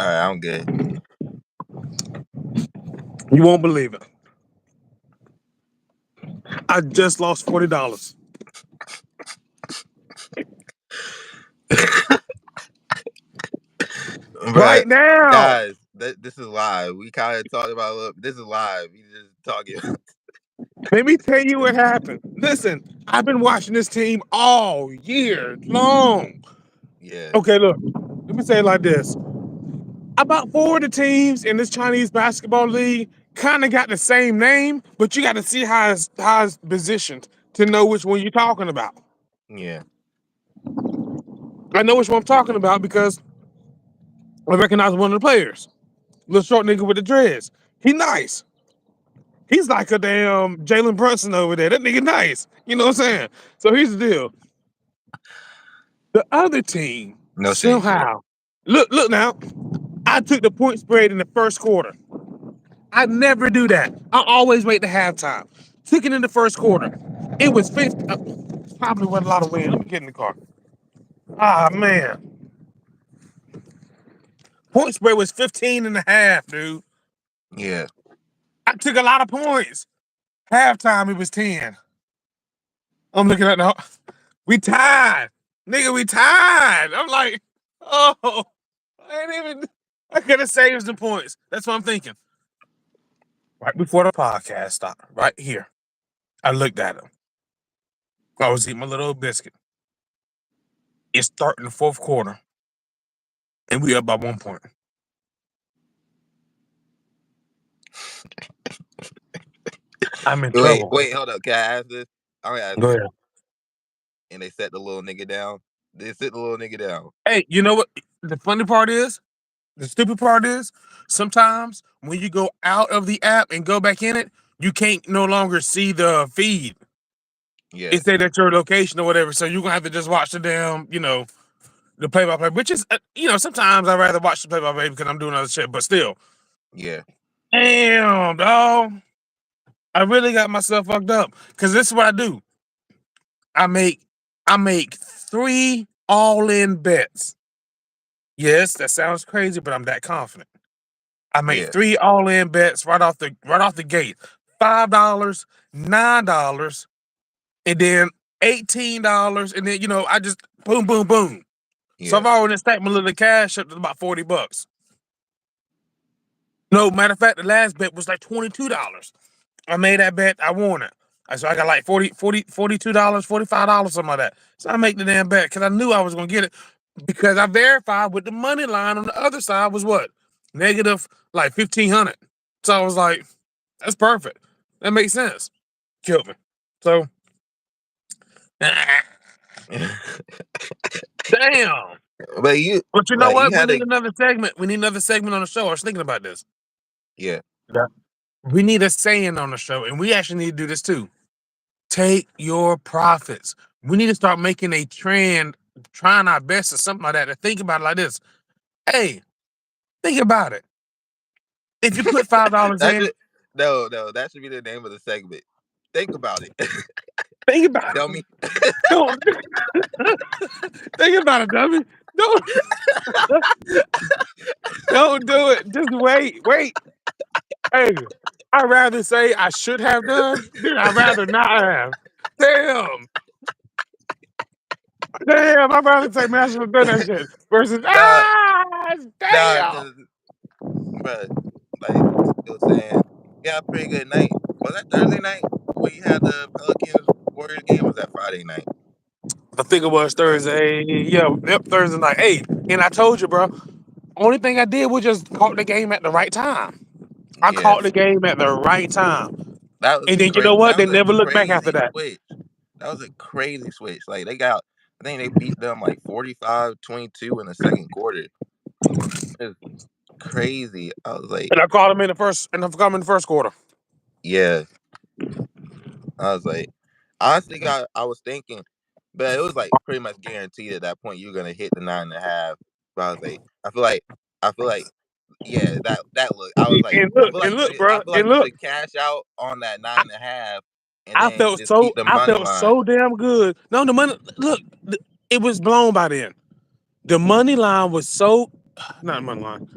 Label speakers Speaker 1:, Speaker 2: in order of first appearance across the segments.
Speaker 1: All right, I'm good.
Speaker 2: You won't believe it. I just lost $40. Right now.
Speaker 1: Guys, this is live. We kind of talked about this is live. We just talking.
Speaker 2: Let me tell you what happened. Listen, I've been watching this team all year long.
Speaker 1: Yeah.
Speaker 2: Okay, look. Let me say it like this. About 4 of the teams in this Chinese basketball league kind of got the same name, but you got to see how it's positioned to know which one you're talking about.
Speaker 1: Yeah.
Speaker 2: I know which one I'm talking about because I recognize one of the players. Little short nigga with the dreads. He nice. He's like a damn Jalen Brunson over there. That nigga nice. You know what I'm saying? So here's the deal. The other team
Speaker 1: No shade.
Speaker 2: somehow. Look now. I took the point spread in the first quarter. I never do that. I always wait to halftime. Took it in the first quarter. It was 50. Probably wasn't a lot of wind. Let me get in the car. Ah, man. Point spread was 15 and a half, dude.
Speaker 1: Yeah.
Speaker 2: I took a lot of points. Halftime, it was 10. I'm looking at the. We tied. Nigga, we tied. I'm like, oh, I could have saved some points. That's what I'm thinking. Right before the podcast stopped, right here, I looked at him. I was eating my little biscuit. It's starting the fourth quarter, and we up by 1 point. I'm in trouble.
Speaker 1: Wait, hold up. Can I ask this? I'm gonna ask
Speaker 2: Go
Speaker 1: this.
Speaker 2: ahead.
Speaker 1: And they set the little nigga down. They sit the little nigga down.
Speaker 2: Hey, you know what? The funny part is, the stupid part is, sometimes when you go out of the app and go back in it, you can't no longer see the feed.
Speaker 1: Yeah.
Speaker 2: It say that's your location or whatever, so you're gonna have to just watch the damn, the play-by-play. Which is, sometimes I'd rather watch the play-by-play because I'm doing other shit. But still,
Speaker 1: Yeah.
Speaker 2: damn, dog, I really got myself fucked up because this is what I do. I make 3 all-in bets. Yes, that sounds crazy, but I'm that confident. I make 3 all-in bets right off the gate. $5, $9, and then $18, and then I just boom, boom, boom.
Speaker 1: Yeah.
Speaker 2: So I've already stacked my little cash up to about $40. No, matter of fact, the last bet was like $22. I made that bet, I won it. So I got like $42, $45, something like that. So I make the damn bet because I knew I was gonna get it because I verified with the money line on the other side was what? Negative like 1,500. So I was like, that's perfect. That makes sense. Killed me. So damn.
Speaker 1: But you
Speaker 2: know what? We need another segment. We need another segment on the show. I was thinking about this.
Speaker 1: Yeah.
Speaker 2: We need a saying on the show, and we actually need to do this too. Take your profits. We need to start making a trend, trying our best or something like that, to think about it like this. Hey, think about it. If you put $5 in.
Speaker 1: No, that should be the name of the segment. Think about it.
Speaker 2: Think about
Speaker 1: dummy.
Speaker 2: it. Don't think about it, dummy. Don't do it. Just wait. Hey, I'd rather say I should have done than I'd rather not have. Damn, I'd rather say man, I should have done that shit versus damn.
Speaker 1: But like still saying, yeah, pretty good night. Was that Thursday night when you had the Pelicans Warriors game? Or was that Friday night?
Speaker 2: I think it was Thursday. Yep, Thursday night. Hey, and I told you, bro. Only thing I did was just caught the game at the right time. I caught the game at the right time. And then you know what? They never looked back after that.
Speaker 1: Switch. That was a crazy switch. Like I think they beat them like 45-22 in the second quarter. It's crazy. I was like,
Speaker 2: and I caught him in the first quarter.
Speaker 1: Yeah. I was like, honestly, I was thinking, but it was like pretty much guaranteed at that point you're gonna hit the 9.5. But I was like, I feel like, yeah, that look. I was like, I feel like you should cash out on that 9.5. And
Speaker 2: I felt so damn good. No, the money. Look, it was blown by then. The money line was so not money line.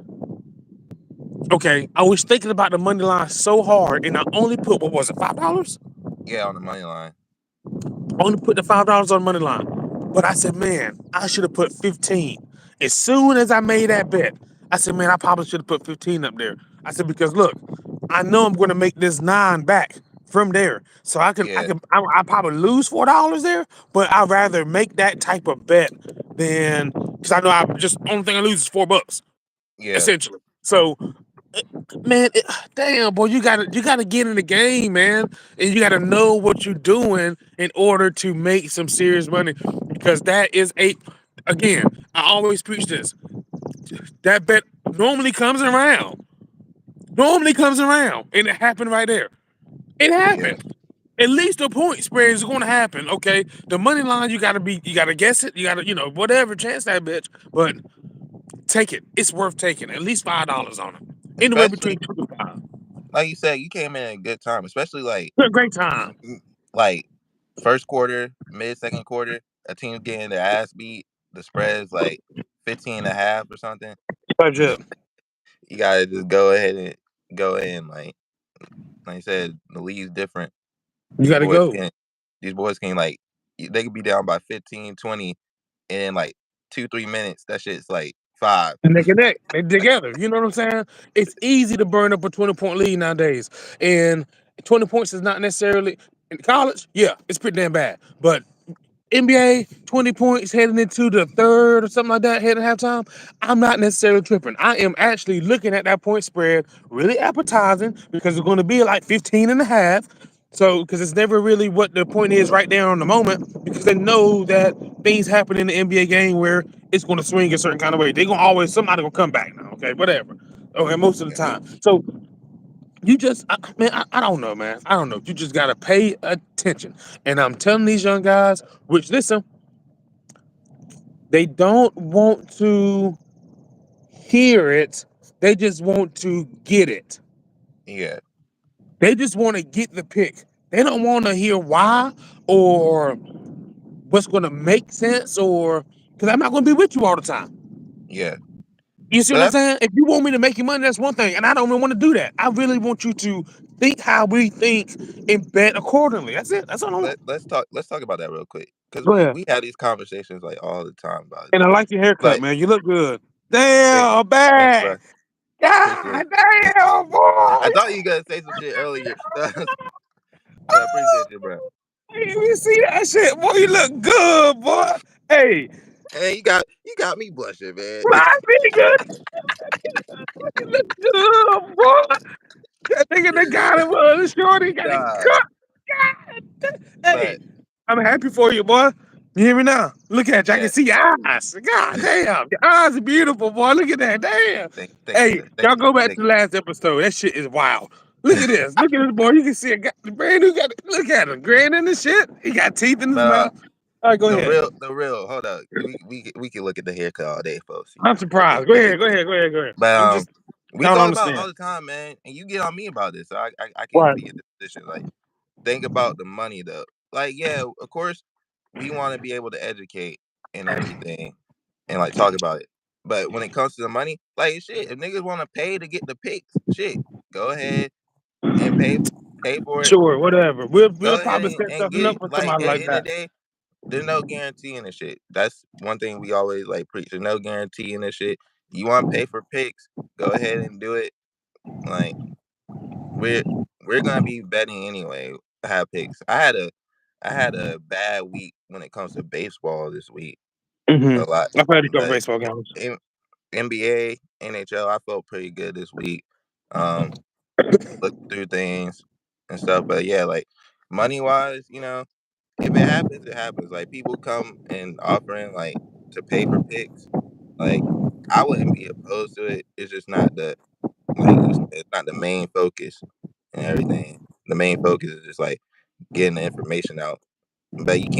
Speaker 2: Okay, I was thinking about the money line so hard, and I only put what was it, $5?
Speaker 1: Yeah, on the money line.
Speaker 2: I only put the $5 on the money line. But I said, man, I should have put 15. As soon as I made that bet, I said, man, I probably should have put 15 up there. I said, because look, I know I'm gonna make this 9 back from there. So
Speaker 1: Yeah,
Speaker 2: I probably lose $4 there, but I'd rather make that type of bet than because I know I just only thing I lose is $4,
Speaker 1: yeah,
Speaker 2: essentially. So man, damn boy, you gotta get in the game, man, and you gotta know what you're doing in order to make some serious money. Because that is a, again, I always preach this. That bet normally comes around, and it happened right there. It
Speaker 1: yeah,
Speaker 2: happened. At least the point spread is going to happen. Okay, the money line you gotta guess it. You gotta, whatever chance that bitch, but take it. It's worth taking at least $5 on it, anywhere
Speaker 1: especially
Speaker 2: between 2 to 5.
Speaker 1: like you said, you came in at a good time, especially
Speaker 2: Great time.
Speaker 1: like first quarter, mid second quarter, a team getting their ass beat. The spread's like 15 and a half or something.
Speaker 2: Budget.
Speaker 1: You gotta just go ahead and go in. Like I said, the league's different.
Speaker 2: You
Speaker 1: These
Speaker 2: got to
Speaker 1: boys
Speaker 2: go.
Speaker 1: can these boys can like they could be down by 15, 20 in like 2, 3 minutes. That shit's like five.
Speaker 2: And they connect. They together. You know what I'm saying? It's easy to burn up a 20-point lead nowadays. And 20 points is not necessarily in college. Yeah, it's pretty damn bad. But NBA, 20 points heading into the third or something like that, heading halftime. I'm not necessarily tripping. I am actually looking at that point spread really appetizing because it's going to be like 15 and a half. So, because it's never really what the point is right there on the moment, because they know that things happen in the NBA game where it's going to swing a certain kind of way. They're going to always, somebody going to come back now, okay, whatever. Okay, most of the
Speaker 1: Yeah,
Speaker 2: time. So, you just, man, I don't know, man. I don't know. You just got to pay attention. And I'm telling these young guys, which listen, they don't want to hear it. They just want to get it.
Speaker 1: yeah,
Speaker 2: They just want to get the pick. They don't want to hear why or what's going to make sense or because I'm not going to be with you all the time.
Speaker 1: yeah.
Speaker 2: You see
Speaker 1: But
Speaker 2: what I'm
Speaker 1: that's
Speaker 2: saying? If you want me to make you money, that's one thing. And I don't even want to do that. I really want you to think how we think and bet accordingly. That's it. That's all I want.
Speaker 1: let's talk about that real quick because
Speaker 2: Go
Speaker 1: we
Speaker 2: ahead.
Speaker 1: we have these conversations like all the time about it.
Speaker 2: And I like your haircut,
Speaker 1: Like,
Speaker 2: man. You look good.
Speaker 1: thank,
Speaker 2: Damn,
Speaker 1: thanks, bro.
Speaker 2: bad.
Speaker 1: Appreciate
Speaker 2: God
Speaker 1: it.
Speaker 2: damn,
Speaker 1: I
Speaker 2: boy.
Speaker 1: thought you were gonna say some shit earlier, but I appreciate you, bro.
Speaker 2: Hey, you see that shit? Boy, you look good, boy. Hey,
Speaker 1: Hey, you got me blushing, man.
Speaker 2: my nigga, you look good, boy. That nigga that got him the shorty got it
Speaker 1: Nah,
Speaker 2: cut. God. Hey,
Speaker 1: but
Speaker 2: I'm happy for you, boy. You hear me now? Look at you. I can
Speaker 1: yeah.
Speaker 2: see your eyes. God damn. Your eyes are beautiful, boy. Look at that. Damn.
Speaker 1: Thank you,
Speaker 2: Hey,
Speaker 1: sir. Thank
Speaker 2: y'all
Speaker 1: you,
Speaker 2: go back
Speaker 1: thank
Speaker 2: to the last episode. That shit is wild. Look at this. Look at this boy. You can see a guy, the brand new got look at him. Grand in the shit. He got teeth in his
Speaker 1: but
Speaker 2: mouth. All right, go ahead.
Speaker 1: the real. Hold up, we can look at the haircut all day, folks.
Speaker 2: I'm
Speaker 1: Look at
Speaker 2: surprised. Go
Speaker 1: look at.
Speaker 2: ahead. Go ahead. Go ahead. Go ahead.
Speaker 1: But
Speaker 2: I'm just
Speaker 1: we
Speaker 2: I don't
Speaker 1: talk about it all
Speaker 2: understand.
Speaker 1: the time, man, and you get on me about this. So I can't
Speaker 2: Right.
Speaker 1: be in this position. Like, think about the money though. Like, yeah, of course, we want to be able to educate and everything, and like talk about it. But when it comes to the money, like shit, if niggas want to pay to get the picks, shit, go ahead and pay for it.
Speaker 2: Sure, whatever. We'll
Speaker 1: Go
Speaker 2: we'll
Speaker 1: ahead
Speaker 2: probably set
Speaker 1: and
Speaker 2: something
Speaker 1: get
Speaker 2: up
Speaker 1: it.
Speaker 2: for
Speaker 1: Like,
Speaker 2: somebody
Speaker 1: at the
Speaker 2: like
Speaker 1: end of
Speaker 2: that.
Speaker 1: the day, there's no guarantee in this shit. That's one thing we always like preach. There's no guarantee in this shit. You want to pay for picks? Go ahead and do it. Like, we're we're gonna be betting anyway. Have picks. I had a bad week when it comes to baseball this week. A lot,
Speaker 2: I played a couple
Speaker 1: but
Speaker 2: baseball games.
Speaker 1: in NBA, NHL, I felt pretty good this week. Um, Looked through things and stuff, but yeah, like money wise, if it happens, it happens. Like people come and offering like to pay for picks. Like I wouldn't be opposed to it. It's just not the like you said, it's not the main focus and everything. The main focus is just like getting the information out. But you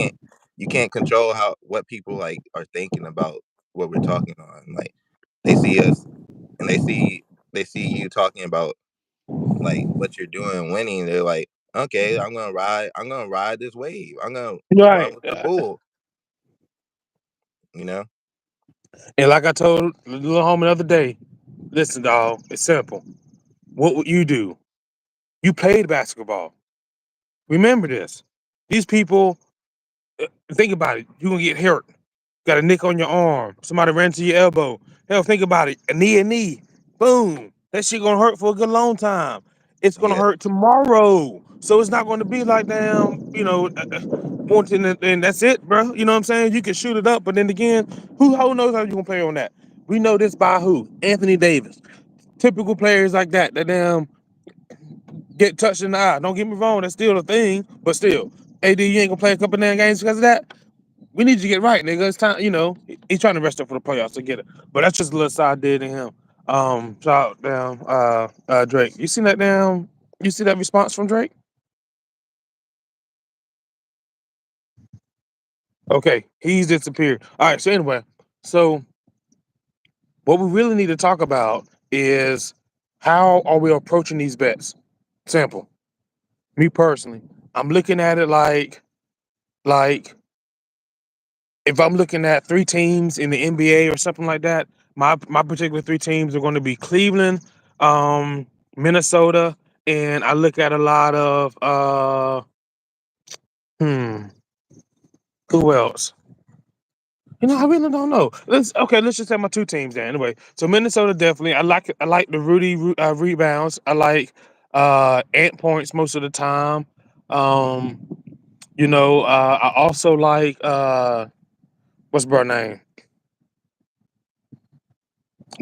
Speaker 1: can't control how what people like are thinking about what we're talking on. Like they see us and they see you talking about like what you're doing winning. They're like, okay, I'm gonna ride this wave. I'm gonna run
Speaker 2: Right.
Speaker 1: with the bull, you know?
Speaker 2: And like I told the little homie the other day, listen, dog, it's simple. What would you do? You played basketball. Remember this. These people, think about it. You're gonna get hurt. Got a nick on your arm. Somebody ran to your elbow. Hell, think about it. A knee. Boom. That shit gonna hurt for a good long time. It's gonna
Speaker 1: Yeah,
Speaker 2: hurt tomorrow. So it's not gonna be like damn, wanting and that's it, bro. You know what I'm saying? You can shoot it up, but then again, who knows how you gonna play on that? We know this by who? Anthony Davis. Typical players like that. That damn get touched in the eye. Don't get me wrong, that's still a thing, but still. AD, you ain't gonna play a couple damn games because of that. We need you to get right, nigga. It's time, he's trying to rest up for the playoffs to get it. But that's just a little side dig to him. Shout out down, Drake. You see that response from Drake? Okay, he's disappeared. All right, so anyway, so what we really need to talk about is how are we approaching these bets? Simple. Me personally, I'm looking at it like if I'm looking at three teams in the NBA or something like that, my particular three teams are going to be Cleveland, Minnesota, and I look at a lot of hmm, who else? I really don't know. Let's just say my two teams there. Anyway, so Minnesota definitely. I like the rebounds. I like ant points most of the time. Um, I also like what's bro name?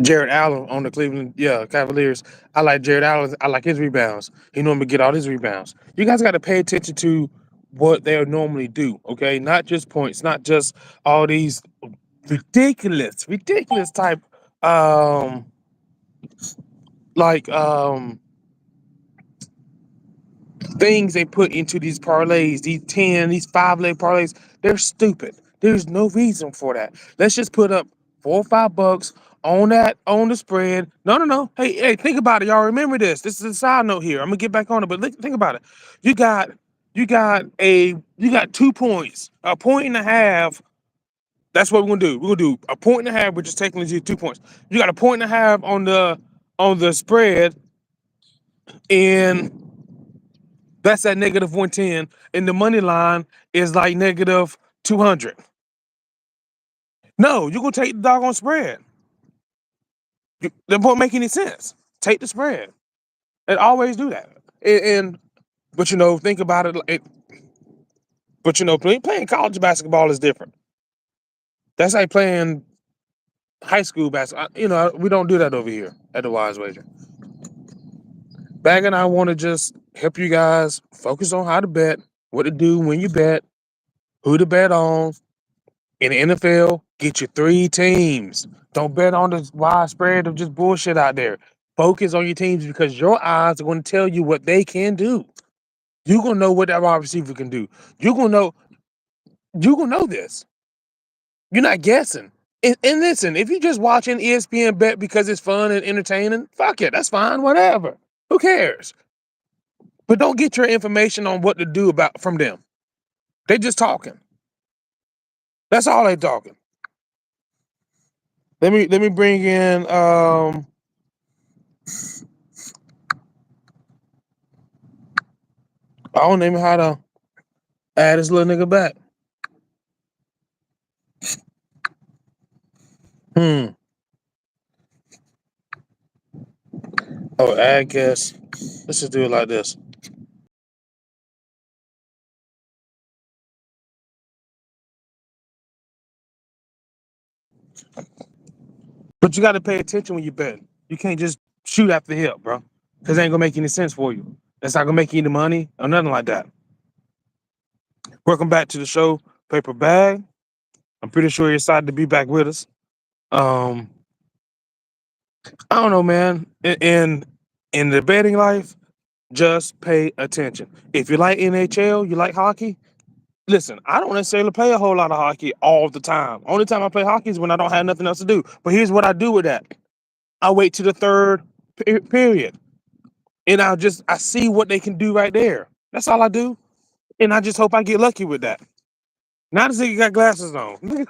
Speaker 2: Jared Allen on the Cleveland, Cavaliers. I like Jared Allen. I like his rebounds. He normally get all his rebounds. You guys got to pay attention to what they normally do. Okay, not just points, not just all these ridiculous type, um, like things they put into these parlays, these 5 leg parlays. They're stupid. There's no reason for that. Let's just put up $4 or $5 on the spread. No. Hey, think about it, y'all. Remember this. This is a side note here. I'm gonna get back on it, but think about it. You got you got 2 points, a point and a half. That's what we're gonna do. We're gonna do a point and a half, which is technically 2 points. You got a point and a half on the spread, and that's at -110, and the money line is like -200. No, you're gonna take the doggone spread. That won't make any sense. Take the spread. And always do that. But think about it. But playing college basketball is different. That's like playing high school basketball. We don't do that over here at the Wise Wager. Bag and I want to just help you guys focus on how to bet, what to do when you bet, who to bet on. In the NFL, get your 3 teams. Don't bet on the widespread of just bullshit out there. Focus on your teams because your eyes are going to tell you what they can do. You're gonna know what that wide receiver can do. You're gonna know. You're gonna know this. You're not guessing. And listen, if you're just watching ESPN bet because it's fun and entertaining, fuck it. That's fine. Whatever. Who cares? But don't get your information on what to do from them. They just talking. That's all they talking. Let me bring in I don't even know how to add this little nigga back. Hmm. Oh, add guest. Let's just do it like this. But you got to pay attention when you bet. You can't just shoot after the hip, bro. Because it ain't gonna make any sense for you. That's not gonna make you any money or nothing like that. Welcome back to the show, Paper Bag. I'm pretty sure you're excited to be back with us. Um, I don't know, man. In the betting life, just pay attention. If you like NHL, you like hockey. Listen, I don't necessarily play a whole lot of hockey all the time. Only time I play hockey is when I don't have nothing else to do. But here's what I do with that. I wait to the third period, and I see what they can do right there. That's all I do, and I just hope I get lucky with that. Now this nigga got glasses on.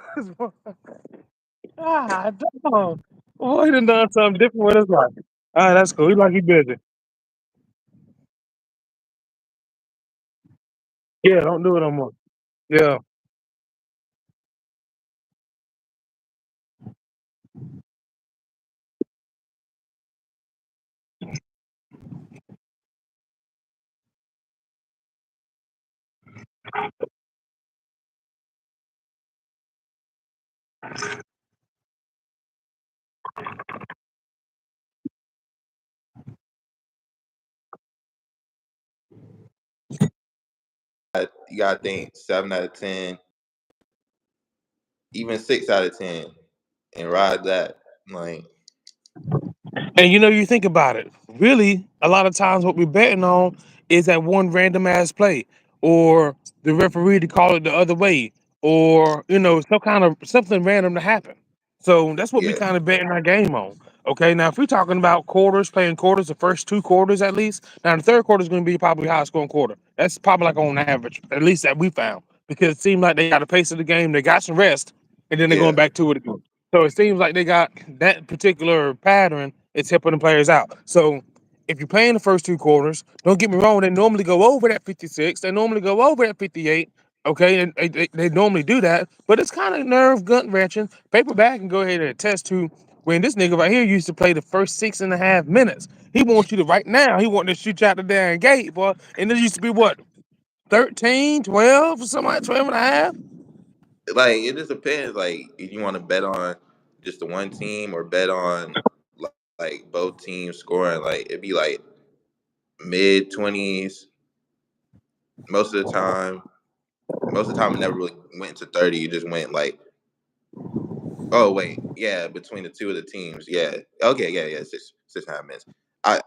Speaker 2: Ah, dog. Boy, he done something different with his life. All right, that's cool. He like he busy. Yeah, don't do it no more. Yeah.
Speaker 1: You gotta think 7 out of 10, even 6 out of 10, and ride that. Like,
Speaker 2: And you think about it. Really, a lot of times what we're betting on is that one random ass play, or the referee to call it the other way, or some kind of something random to happen. So that's what we
Speaker 1: yeah,
Speaker 2: kind of betting our game on. Okay, now if we're talking about quarters, playing quarters, the first two quarters at least. Now the third quarter is going to be probably high scoring quarter. That's probably like on average, at least that we found, because it seemed like they got a pace of the game, they got some rest, and then they're going
Speaker 1: yeah.
Speaker 2: back to it again. So it seems like they got that particular pattern. It's helping the players out. So if you're playing the first two quarters, don't get me wrong, they normally go over that 56. They normally go over that 58. Okay, and they normally do that, but it's kind of nerve gut wrenching. Paperback can go ahead and attest to when this nigga right here used to play the first 6.5 minutes. He wants you to right now. He want to shoot you out the damn gate, boy. And this used to be what 13, 12, or something like 12 and a half.
Speaker 1: Like it just depends. Like if you want to bet on just the one team or bet on like both teams scoring, like it'd be like mid 20s most of the time. Most of the time, it never really went to 30. You just went like, oh wait, yeah, between the two of the teams, yeah, okay, yeah, 6.5 minutes. I,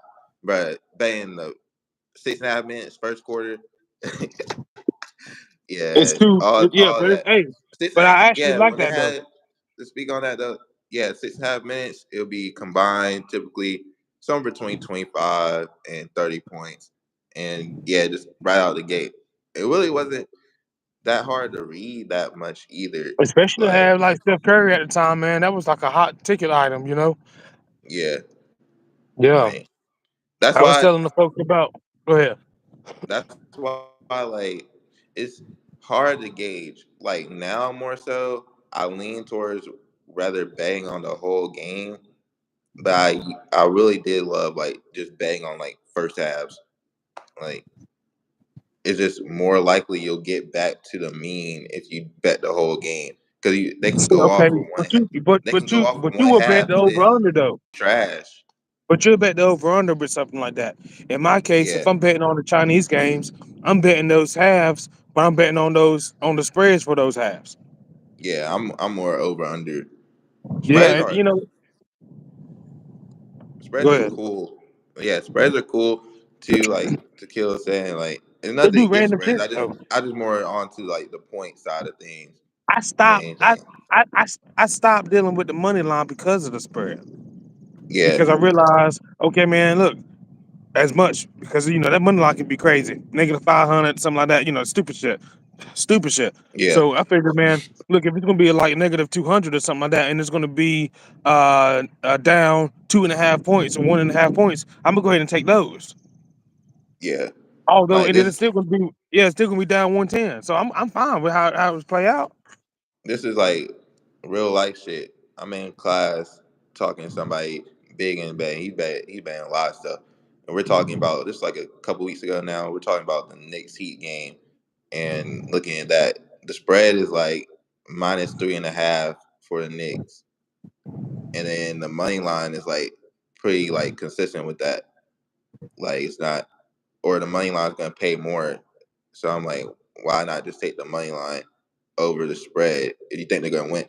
Speaker 1: but betting the 6.5 minutes first quarter,
Speaker 2: It's
Speaker 1: yeah,
Speaker 2: too, yeah,
Speaker 1: all
Speaker 2: but it's
Speaker 1: that
Speaker 2: hey,
Speaker 1: six and
Speaker 2: but
Speaker 1: a half,
Speaker 2: I actually
Speaker 1: yeah.
Speaker 2: like
Speaker 1: When they
Speaker 2: that though.
Speaker 1: had to speak on that though, yeah, 6.5 minutes, it'll be combined typically somewhere between 25 and 30 points, and yeah, just right out the gate. It really wasn't that hard to read that much either,
Speaker 2: Especially to
Speaker 1: but
Speaker 2: have like Steph Curry at the time, man. That was like a hot ticket item.
Speaker 1: yeah, I
Speaker 2: Yeah.
Speaker 1: mean that's
Speaker 2: I was
Speaker 1: why
Speaker 2: telling the folks about. Go ahead.
Speaker 1: that's why like it's hard to gauge. Like now more so, I lean towards rather betting on the whole game, but I really did love like just betting on like first halves. Like it's just more likely you'll get back to the mean if you bet the whole game because they can go
Speaker 2: Okay,
Speaker 1: off for one.
Speaker 2: but you, but
Speaker 1: They can
Speaker 2: but
Speaker 1: go
Speaker 2: you,
Speaker 1: off for
Speaker 2: but you
Speaker 1: one
Speaker 2: will bet
Speaker 1: half
Speaker 2: the
Speaker 1: and
Speaker 2: over
Speaker 1: then
Speaker 2: under though.
Speaker 1: trash.
Speaker 2: But you'll bet the over under with something like that. In my case,
Speaker 1: Yeah,
Speaker 2: if I'm betting on the Chinese games, I'm betting those halves, but I'm betting on the spreads for those halves.
Speaker 1: yeah. I'm more over under.
Speaker 2: Yeah,
Speaker 1: Spreads
Speaker 2: and
Speaker 1: are
Speaker 2: go
Speaker 1: spreads are
Speaker 2: ahead.
Speaker 1: cool. Yeah, spreads are cool too. Like to kill saying like, it's
Speaker 2: They
Speaker 1: nothing
Speaker 2: do
Speaker 1: against
Speaker 2: random
Speaker 1: spreads.
Speaker 2: shit
Speaker 1: I just
Speaker 2: though.
Speaker 1: I just more onto like the point side of things
Speaker 2: I
Speaker 1: than
Speaker 2: stopped.
Speaker 1: anything.
Speaker 2: I stopped dealing with the money line because of the spread.
Speaker 1: Yeah,
Speaker 2: Because I realized, okay, man, look, as much because that money line can be crazy, -500, something like that. Stupid shit, stupid shit.
Speaker 1: yeah,
Speaker 2: So I figured, man, look, if it's gonna be like -200 or something like that, and it's gonna be down 2.5 points or 1.5 points, I'm gonna go ahead and take those.
Speaker 1: yeah.
Speaker 2: Although,
Speaker 1: Like
Speaker 2: and then it's
Speaker 1: this
Speaker 2: still gonna be, yeah, it's still gonna be down 110. So I'm fine with how it was play out.
Speaker 1: this is like real life shit. I'm in class talking to somebody big in bed. He's betting a lot of stuff, and we're talking about this like a couple weeks ago now. We're talking about the Knicks Heat game and looking at that. The spread is like -3.5 for the Knicks, and then the money line is like pretty like consistent with that. Like it's not, or the money line is gonna pay more. So I'm like, why not just take the money line over the spread if you think they're gonna win?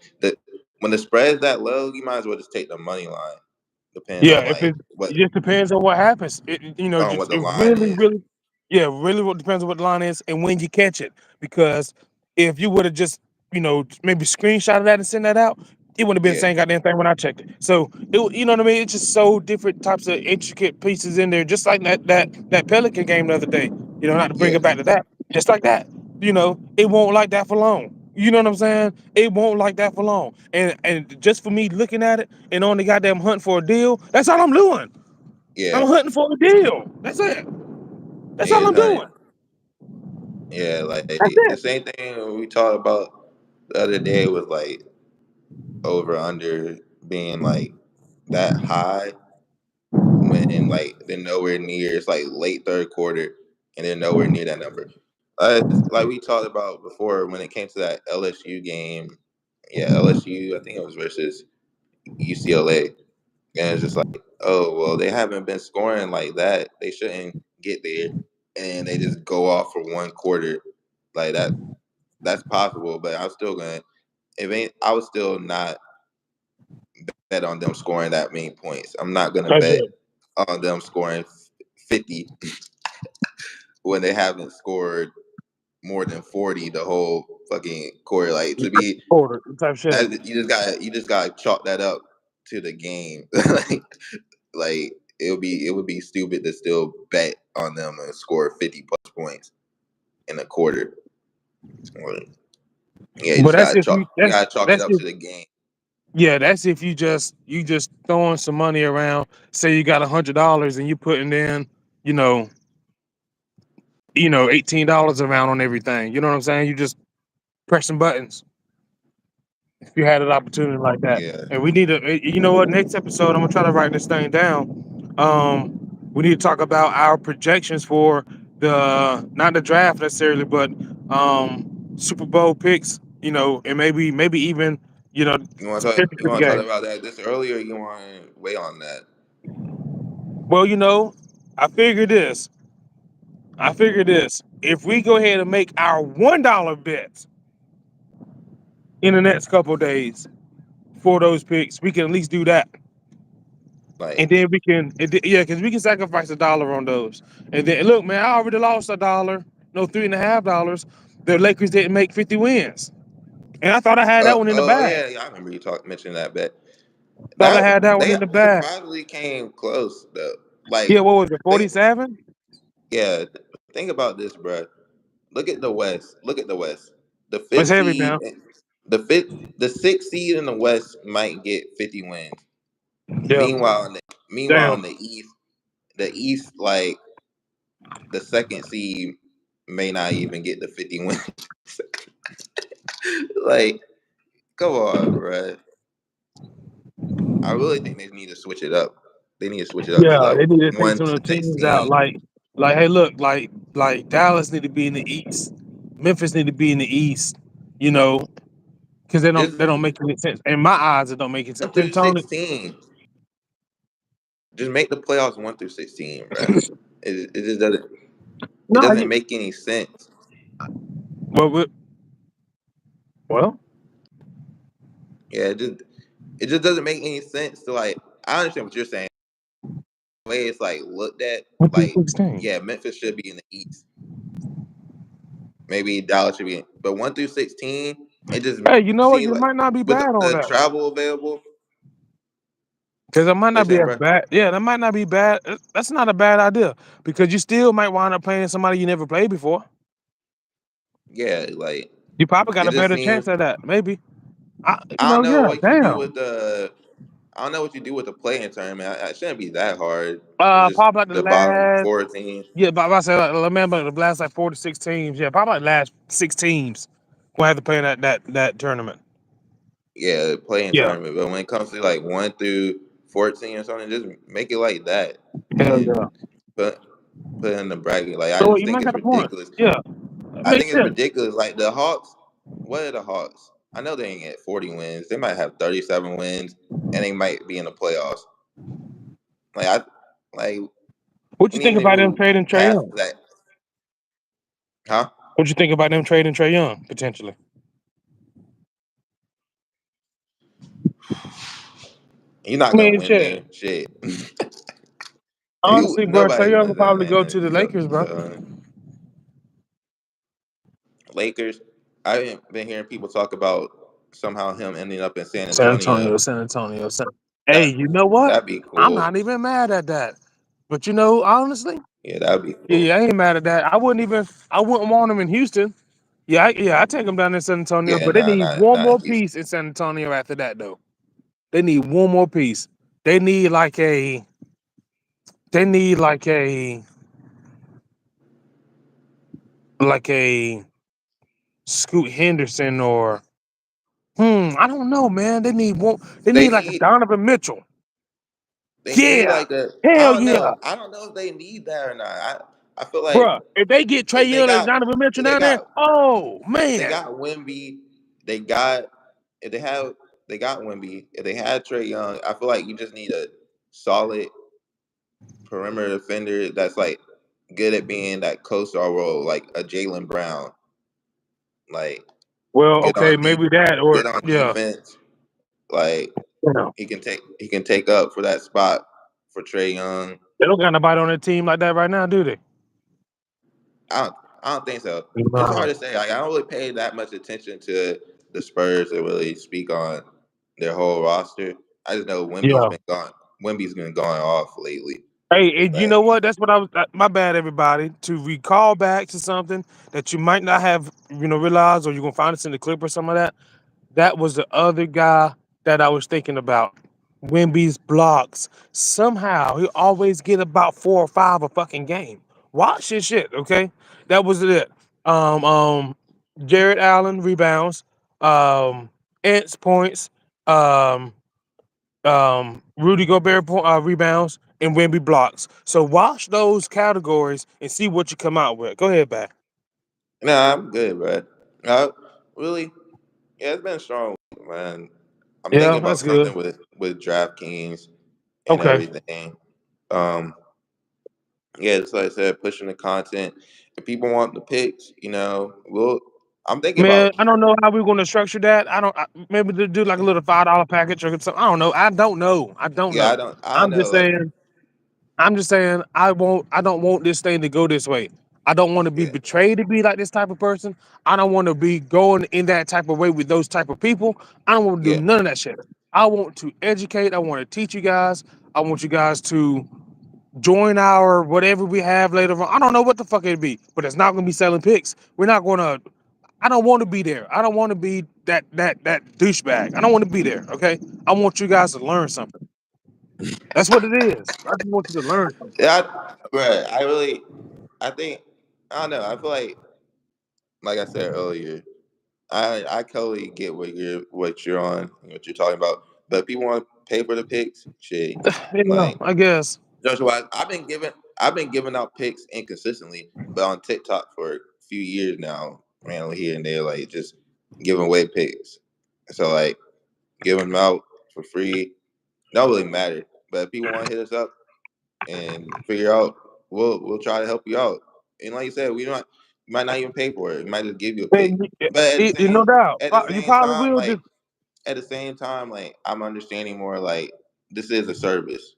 Speaker 1: When the spread's that low, you might as well just take the money line, depending
Speaker 2: Yeah,
Speaker 1: on
Speaker 2: if
Speaker 1: like
Speaker 2: it just depends on what happens.
Speaker 1: what the
Speaker 2: It
Speaker 1: line
Speaker 2: really,
Speaker 1: is.
Speaker 2: really, yeah, really what depends on what the line is and when you catch it. Because if you would have just, maybe screenshotted that and sent that out, it wouldn't have been the
Speaker 1: Yeah,
Speaker 2: same goddamn thing when I checked it. So you know what I mean? It's just so different types of intricate pieces in there. Just like that Pelican game the other day. Not to bring
Speaker 1: yeah,
Speaker 2: it back to that. Just like that. It won't like that for long. You know what I'm saying? It won't like that for long. And just for me looking at it and on the goddamn hunt for a deal, that's all I'm doing.
Speaker 1: Yeah,
Speaker 2: I'm hunting for a deal. That's it. That's
Speaker 1: yeah,
Speaker 2: all
Speaker 1: it's
Speaker 2: I'm
Speaker 1: not.
Speaker 2: doing.
Speaker 1: Yeah, like
Speaker 2: That's
Speaker 1: the
Speaker 2: it.
Speaker 1: same thing we talked about the other day was like over under being like that high when like they're nowhere near. It's like late third quarter and they're nowhere near that number. Like we talked about before when it came to that LSU game. Yeah, LSU. I think it was versus UCLA, and it's just like, oh well, they haven't been scoring like that. They shouldn't get there, and they just go off for one quarter like that. That's possible, but I'm still gonna. If ain't, I would still not bet on them scoring that many points. I'm not gonna
Speaker 2: That's
Speaker 1: bet
Speaker 2: it.
Speaker 1: on them scoring 50 when they haven't scored more than 40 the whole fucking quarter. Like to be
Speaker 2: Order type shit.
Speaker 1: that you just gotta chalk that up to the game. like it would be stupid to still bet on them and score 50 plus points in a quarter. Yeah, you
Speaker 2: But
Speaker 1: just
Speaker 2: that's
Speaker 1: gotta
Speaker 2: if
Speaker 1: chalk
Speaker 2: you
Speaker 1: you gotta chalk it
Speaker 2: that's
Speaker 1: up
Speaker 2: if
Speaker 1: to the game.
Speaker 2: yeah, that's if you just throwing some money around. Say you got $100 and you putting in, you know, $18 around on everything. You know what I'm saying? You just pressing buttons. If you had an opportunity like that.
Speaker 1: Yeah.
Speaker 2: And we need to, you know what, next episode, I'm gonna try to write this thing down. We need to talk about our projections for not the draft necessarily, but Super Bowl picks, and maybe even,
Speaker 1: You want to talk? You
Speaker 2: championship
Speaker 1: want to talk
Speaker 2: game.
Speaker 1: about that this earlier? You want to wait on that?
Speaker 2: Well, I figured this. I figured this. If we go ahead and make our $1 bets in the next couple of days for those picks, we can at least do that. And
Speaker 1: Like,
Speaker 2: then yeah, because we can sacrifice $1 on those. And then look, man, I already lost $1, no $3.50. The Lakers didn't make 50 wins, and I thought I had that one in the
Speaker 1: oh
Speaker 2: bag.
Speaker 1: yeah, yeah, I remember you mentioned that bet.
Speaker 2: Thought I
Speaker 1: That
Speaker 2: had that one
Speaker 1: they
Speaker 2: in the bag.
Speaker 1: surprisingly came close though. Like,
Speaker 2: Yeah, what was it,
Speaker 1: think,
Speaker 2: 47?
Speaker 1: yeah, think about this, bro. Look at the West. Look at the West. The
Speaker 2: It's
Speaker 1: fifth
Speaker 2: heavy
Speaker 1: seed,
Speaker 2: now.
Speaker 1: the sixth seed in the West might get 50 wins.
Speaker 2: Yeah,
Speaker 1: Meanwhile
Speaker 2: damn.
Speaker 1: in the East, like the second seed may not even get the 50 wins. Like, come on, bro. I really think they need to switch it up. They need to switch it up to
Speaker 2: Yeah,
Speaker 1: like
Speaker 2: they need to take
Speaker 1: one
Speaker 2: some of the teams out.
Speaker 1: 16.
Speaker 2: Like, hey, look, like Dallas need to be in the East. Memphis need to be in the East. You know, because they don't
Speaker 1: Just
Speaker 2: they don't make any sense. In my eyes, it don't make any sense.
Speaker 1: one
Speaker 2: Tim
Speaker 1: through
Speaker 2: Tony.
Speaker 1: 16. Just make the playoffs 1 through 16, bro. It just doesn't. It
Speaker 2: No,
Speaker 1: doesn't make any sense.
Speaker 2: well,
Speaker 1: Yeah, it just doesn't make any sense to like. I understand what you're saying. The way it's like looked at,
Speaker 2: what through
Speaker 1: like
Speaker 2: 16.
Speaker 1: yeah, Memphis should be in the East. Maybe Dallas should be, but 1 through 16, it just
Speaker 2: Hey, you know what?
Speaker 1: seems
Speaker 2: You
Speaker 1: like
Speaker 2: might not be
Speaker 1: with
Speaker 2: bad on
Speaker 1: the
Speaker 2: that one.
Speaker 1: travel available.
Speaker 2: Because it might
Speaker 1: What you
Speaker 2: not be
Speaker 1: saying,
Speaker 2: as
Speaker 1: bro?
Speaker 2: bad. Yeah, that might not be bad. That's not a bad idea because you still might wind up playing somebody you never played before.
Speaker 1: Yeah, like
Speaker 2: You probably got
Speaker 1: it
Speaker 2: a
Speaker 1: just
Speaker 2: better
Speaker 1: seems.
Speaker 2: chance at that. Maybe.
Speaker 1: I don't know
Speaker 2: Yeah,
Speaker 1: what you do
Speaker 2: damn.
Speaker 1: with the. I don't know what you do with the playing tournament. It shouldn't be that hard. It's just
Speaker 2: Probably like the
Speaker 1: the bottom
Speaker 2: last.
Speaker 1: four teams.
Speaker 2: Yeah, but I say like, remember the last like 4 to 6 teams. Yeah, probably like the last 6 teams will have to play in that tournament.
Speaker 1: Yeah, the playing
Speaker 2: Yeah,
Speaker 1: tournament. But when it comes to like 1 through 14 or something, just make it like that
Speaker 2: hell
Speaker 1: and
Speaker 2: yeah.
Speaker 1: put put in the bracket. Like I
Speaker 2: So
Speaker 1: just
Speaker 2: you
Speaker 1: think
Speaker 2: might
Speaker 1: it's
Speaker 2: got a point.
Speaker 1: ridiculous.
Speaker 2: Yeah, that
Speaker 1: I think
Speaker 2: makes
Speaker 1: it's
Speaker 2: sense.
Speaker 1: ridiculous. Like the Hawks, what are the Hawks? I know they ain't at 40 wins. They might have 37 wins, and they might be in the playoffs. Like I like
Speaker 2: What
Speaker 1: we
Speaker 2: you
Speaker 1: need
Speaker 2: think
Speaker 1: to
Speaker 2: about them
Speaker 1: move
Speaker 2: trading Trey
Speaker 1: past
Speaker 2: Young?
Speaker 1: that, huh?
Speaker 2: What you think about them trading Trey Young potentially?
Speaker 1: You're not
Speaker 2: I
Speaker 1: gonna
Speaker 2: mean,
Speaker 1: win
Speaker 2: shit.
Speaker 1: there. Shit.
Speaker 2: Honestly, bro, Trey
Speaker 1: Nobody's
Speaker 2: Young
Speaker 1: gonna
Speaker 2: will probably go
Speaker 1: win.
Speaker 2: to the Lakers, bro.
Speaker 1: Lakers. I haven't been hearing people talk about somehow him ending up in San
Speaker 2: San
Speaker 1: Antonio.
Speaker 2: Antonio, San Antonio, San. Hey,
Speaker 1: That
Speaker 2: you know what?
Speaker 1: that'd be
Speaker 2: I'm
Speaker 1: cool.
Speaker 2: not even mad at that. But honestly,
Speaker 1: Yeah, that'd be cool.
Speaker 2: yeah, I ain't mad at that. I wouldn't want him in Houston. Yeah, I take them down in San Antonio,
Speaker 1: Yeah,
Speaker 2: but they
Speaker 1: nah,
Speaker 2: need
Speaker 1: not
Speaker 2: one
Speaker 1: not in
Speaker 2: more
Speaker 1: Houston.
Speaker 2: piece in San Antonio after that though. They need one more piece. They need like a they need like a Scoot Henderson or I don't know, man. They
Speaker 1: They
Speaker 2: need like a
Speaker 1: need
Speaker 2: Donovan Mitchell.
Speaker 1: they need
Speaker 2: Yeah.
Speaker 1: like a I
Speaker 2: Hell
Speaker 1: don't
Speaker 2: yeah.
Speaker 1: know. I don't know if they need that or not. I feel like
Speaker 2: Bruh. If they get Trey
Speaker 1: if they
Speaker 2: Young and
Speaker 1: got
Speaker 2: Donovan Mitchell
Speaker 1: if they
Speaker 2: down there,
Speaker 1: got
Speaker 2: oh
Speaker 1: if they
Speaker 2: man.
Speaker 1: got Wemby, they got if they have they got Wemby. If they had Trey Young, I feel like you just need a solid perimeter defender that's like good at being that co-star role, like a Jalen Brown, like
Speaker 2: Well,
Speaker 1: good
Speaker 2: okay,
Speaker 1: on deep,
Speaker 2: maybe that or
Speaker 1: good on
Speaker 2: yeah.
Speaker 1: defense. Like
Speaker 2: Yeah.
Speaker 1: he can take up for that spot for Trey Young.
Speaker 2: They don't got nobody on their team like that right now, do they?
Speaker 1: I don't think so. It's hard
Speaker 2: No.
Speaker 1: to say. Like I don't really pay that much attention to the Spurs to really speak on their whole roster. I just know
Speaker 2: Yeah.
Speaker 1: Wemby's been going off lately.
Speaker 2: Hey, and you
Speaker 1: Like
Speaker 2: know what? That's what I was. My bad, everybody. To recall back to something that you might not have, realized, or you're gonna find this in the clip or something like that. That was the other guy that I was thinking about. Wimby's blocks. Somehow he always get about 4 or 5 a fucking game. Watch this shit, okay? That was it. Um, um, Jared Allen rebounds. Ants points. Um, Rudy Gobert rebounds and Wemby blocks. So watch those categories and see what you come out with. Go ahead, back.
Speaker 1: nah, I'm good, bro. Really, yeah, it's been a strong week, man. I'm
Speaker 2: Yeah,
Speaker 1: thinking
Speaker 2: that's
Speaker 1: about
Speaker 2: good.
Speaker 1: something with DraftKings and
Speaker 2: Okay.
Speaker 1: everything. Um, yeah, it's like I said, pushing the content. If people want the picks, we'll. I'm thinking
Speaker 2: Man,
Speaker 1: about.
Speaker 2: I don't know how we're going to structure that. Maybe to do like a little $5 package or something. I don't know. I don't know. I don't
Speaker 1: Yeah,
Speaker 2: know.
Speaker 1: I don't
Speaker 2: I'm just
Speaker 1: know. Like,
Speaker 2: saying. I'm just saying. I don't want this thing to go this way. I don't want to be
Speaker 1: yeah,
Speaker 2: betrayed to be like this type of person. I don't want to be going in that type of way with those type of people. I don't want to do
Speaker 1: yeah,
Speaker 2: none of that shit. I want to educate. I want to teach you guys. I want you guys to join our whatever we have later on. I don't know what the fuck it'd be, but it's not gonna be selling picks. We're not gonna. I don't want to be there. I don't want to be that douchebag. I don't want to be there. Okay. I want you guys to learn something. That's what it is. I just want you to learn something.
Speaker 1: yeah, bro. I think, I don't know. I feel like I said earlier, I totally get what you're on, what you're talking about. But if people want to pay for the picks, shit,
Speaker 2: Yeah,
Speaker 1: like
Speaker 2: I guess.
Speaker 1: Joshua, I've been giving out picks inconsistently, but on TikTok for a few years now, randomly here and there, like just giving away picks. So like giving them out for free, don't really matter. But if people want to hit us up and figure out, we'll try to help you out. And like you said, we might not even pay for it. We might just give you a pick.
Speaker 2: And
Speaker 1: But
Speaker 2: no doubt,
Speaker 1: at the
Speaker 2: you
Speaker 1: same
Speaker 2: probably
Speaker 1: time,
Speaker 2: will. Just
Speaker 1: like I'm understanding more like this is a service.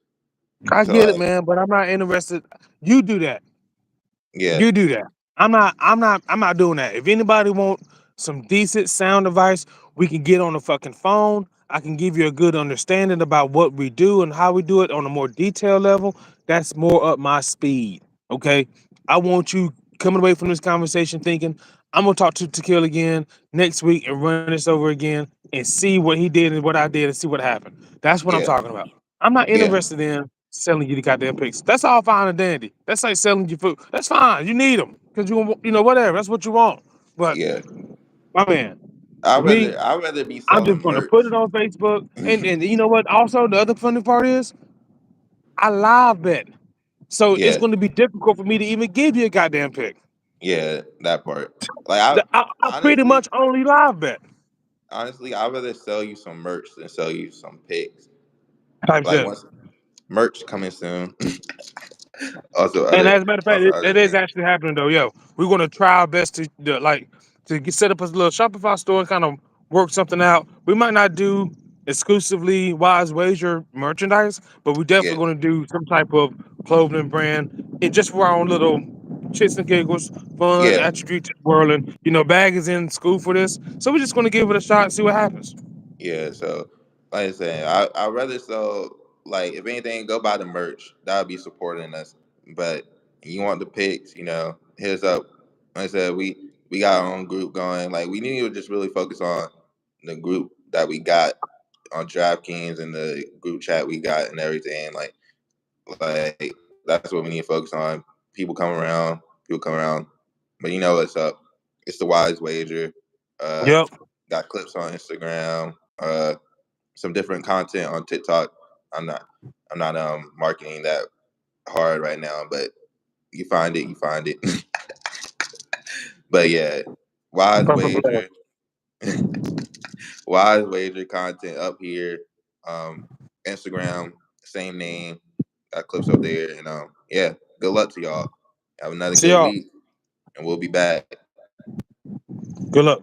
Speaker 2: I
Speaker 1: So
Speaker 2: get it,
Speaker 1: like
Speaker 2: man. But I'm not interested. You do that.
Speaker 1: yeah,
Speaker 2: You do that. I'm not doing that. If anybody want some decent sound advice, we can get on the fucking phone. I can give you a good understanding about what we do and how we do it on a more detailed level. That's more up my speed. Okay. I want you coming away from this conversation thinking, I'm gonna talk to Tequila again next week and run this over again and see what he did and what I did and see what happened. That's what I'm
Speaker 1: yeah,
Speaker 2: talking about. I'm not
Speaker 1: yeah,
Speaker 2: interested in selling you the goddamn picks. That's all fine and dandy. That's like selling you food. That's fine. You need them because whatever. That's what you want. But
Speaker 1: yeah.
Speaker 2: my man, for me,
Speaker 1: I'd rather be
Speaker 2: I'm just
Speaker 1: selling
Speaker 2: gonna put
Speaker 1: merch.
Speaker 2: it on Facebook. And you know what? Also, the other funny part is I live bet, so it's
Speaker 1: Yeah,
Speaker 2: going to be difficult for me to even give you a goddamn pick.
Speaker 1: yeah, that part. Like I
Speaker 2: I pretty
Speaker 1: honestly,
Speaker 2: much only live bet
Speaker 1: I'd rather sell you some merch than sell you some picks.
Speaker 2: type
Speaker 1: Like
Speaker 2: shit.
Speaker 1: once merch coming soon. also
Speaker 2: And
Speaker 1: other
Speaker 2: as a matter of fact,
Speaker 1: also other
Speaker 2: it is
Speaker 1: things.
Speaker 2: actually happening though. Yo, we're gonna try our best to set up a little Shopify store and kind of work something out. We might not do exclusively Wise Wager merchandise, but we
Speaker 1: Yeah,
Speaker 2: definitely gonna do some type of clothing brand and just for our own little shits and giggles, fun
Speaker 1: yeah.
Speaker 2: attribute to the world. And Bag is in school for this, so we're just gonna give it a shot and see what happens.
Speaker 1: Yeah, so like I said, I'd rather so like if anything, go buy the merch. That would be supporting us. But you want the picks, hit us up. Like I said, we got our own group going. Like we need to just really focus on the group that we got on DraftKings and the group chat we got and everything. Like that's what we need to focus on. People come around. But you know what's up? It's the Wize Wager.
Speaker 2: Yep.
Speaker 1: Got clips on Instagram. Some different content on TikTok. I'm not marketing that hard right now, but you find it. But yeah, Wize Wager. Wize Wager content up here. Instagram, same name. Got clips up there. And yeah, good luck to y'all. Have another
Speaker 2: See
Speaker 1: good
Speaker 2: y'all.
Speaker 1: week. And we'll be back.
Speaker 2: Good luck.